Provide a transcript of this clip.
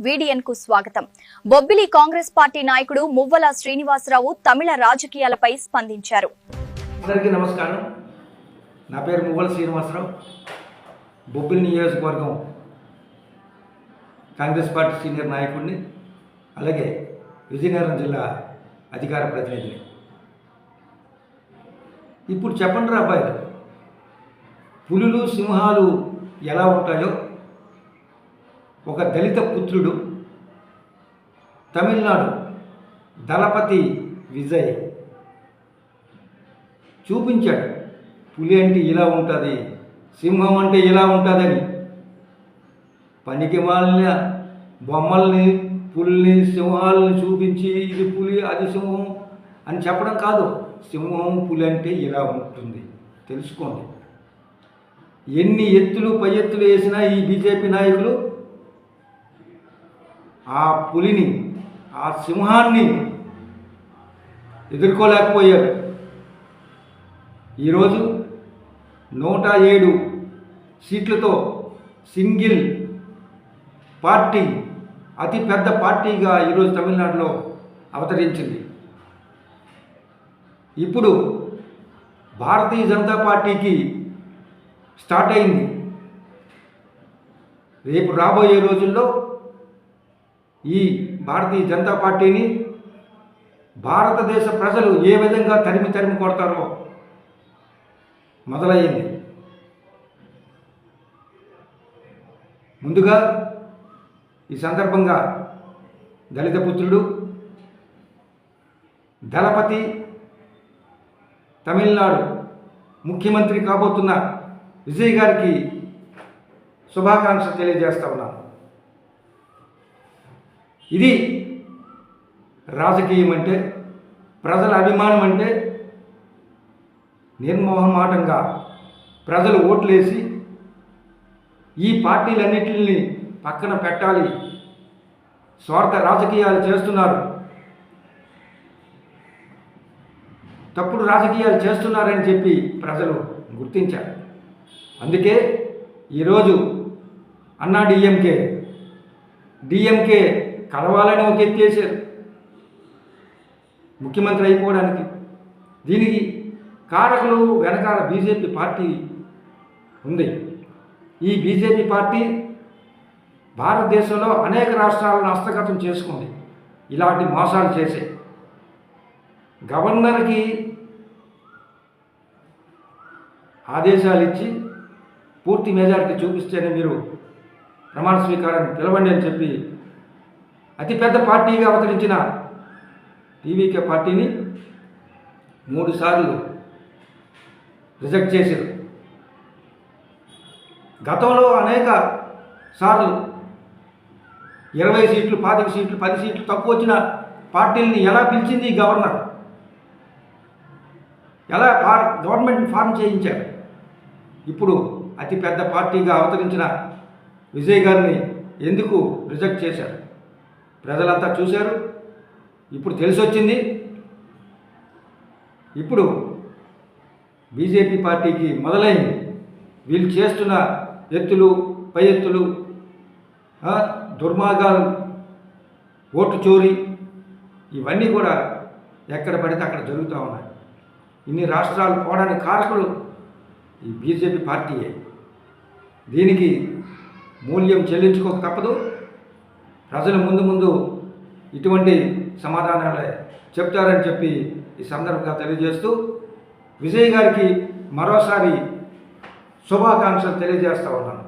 వీడియన్ కు స్వాగతం. బొబ్బిలి కాంగ్రెస్ పార్టీ నాయకుడు మువ్వల శ్రీనివాసరావు తమిళ రాజకీయాలపై స్పందించారు. అందరికీ నమస్కారం. నా పేరు మువ్వల శ్రీనివాసరావు. బొబ్బిలి నియోజకవర్గం కాంగ్రెస్ పార్టీ సీనియర్ నాయకుడిని, అలాగే విజయనగరం జిల్లా అధికార ప్రతినిధిని. ఇప్పుడు చెప్పండి రా అబ్బాయిలు, పులులు సింహాలు ఎలా ఉంటాయో ఒక దళిత పుత్రుడు తమిళనాడు దళపతి విజయ్ చూపించాడు. పులి అంటే ఇలా ఉంటుంది, సింహం అంటే ఇలా ఉంటుందని. పనికి మాలిన బొమ్మల్ని, పులిని, సింహాలని చూపించి ఇది పులి అది సింహం అని చెప్పడం కాదు. సింహం పులి అంటే ఇలా ఉంటుంది తెలుసుకోండి. ఎన్ని ఎత్తులు పై ఎత్తులు వేసినా ఈ బీజేపీ నాయకులు ఆ పులిని, ఆ సింహాన్ని ఎదుర్కోలేకపోయారు. ఈరోజు 107 సీట్లతో సింగిల్ పార్టీ, అతి పెద్ద పార్టీగా ఈరోజు తమిళనాడులో అవతరించింది. ఇప్పుడు భారతీయ జనతా పార్టీకి స్టార్ట్ అయింది. రేపు రాబోయే రోజుల్లో ఈ భారతీయ జనతా పార్టీని భారతదేశ ప్రజలు ఏ విధంగా తరిమి కొడతారో మొదలయ్యింది. ముందుగా ఈ సందర్భంగా దళిత పుత్రుడు దళపతి, తమిళనాడు ముఖ్యమంత్రి కాబోతున్న విజయ్ గారికి శుభాకాంక్షలు తెలియజేస్తా ఉన్నాను. ఇది రాజకీయం అంటే, ప్రజల అభిమానం అంటే నిర్మోహమాటంగా ప్రజలు ఓట్లేసి ఈ పార్టీలన్నింటినీ పక్కన పెట్టాలి, స్వార్థ రాజకీయాలు చేస్తున్నారు, తప్పుడు రాజకీయాలు చేస్తున్నారని చెప్పి ప్రజలు గుర్తించారు. అందుకే ఈరోజు అన్నా డిఎంకే కలవాలని ఒక ఎత్తేసారు ముఖ్యమంత్రి అయిపోవడానికి. దీనికి కారకులు వెనకాల బీజేపీ పార్టీ ఉంది. ఈ బీజేపీ పార్టీ భారతదేశంలో అనేక రాష్ట్రాలను హస్తగతం చేసుకుంది. ఇలాంటి మోసాలు చేసే గవర్నర్కి ఆదేశాలు ఇచ్చి పూర్తి మెజారిటీ చూపిస్తేనే మీరు ప్రమాణ స్వీకారాన్ని పిలవండి అని చెప్పి అతిపెద్ద పార్టీగా అవతరించిన టీవీకే పార్టీని 3 సార్లు రిజెక్ట్ చేశారు. గతంలో అనేక సార్లు 20 సీట్లు, 25 సీట్లు, 10 సీట్లు తక్కువ వచ్చిన పార్టీలని ఎలా పిలిచింది ఈ గవర్నర్? ఎలా గవర్నమెంట్ని ఫార్మ్ చేయించారు? ఇప్పుడు అతిపెద్ద పార్టీగా అవతరించిన విజయ్ గారిని ఎందుకు రిజెక్ట్ చేశారు? ప్రజలంతా చూశారు. ఇప్పుడు తెలిసొచ్చింది. ఇప్పుడు బీజేపీ పార్టీకి మొదలైంది. వీళ్ళు చేస్తున్న ఎత్తులు, పై ఎత్తులు, దుర్మార్గాలు, ఓటు చోరీ, ఇవన్నీ కూడా ఎక్కడ పడితే అక్కడ జరుగుతూ ఉన్నాయి. ఇన్ని రాష్ట్రాలు పోవడానికి కారకులు ఈ బీజేపీ పార్టీయే. దీనికి మూల్యం చెల్లించుకోక తప్పదు. ప్రజలు ముందు ఇటువంటి సమాధానాలే చెప్తారని చెప్పి ఈ సందర్భంగా తెలియజేస్తూ విజయ్ గారికి మరోసారి శుభాకాంక్షలు తెలియజేస్తా ఉన్నాను.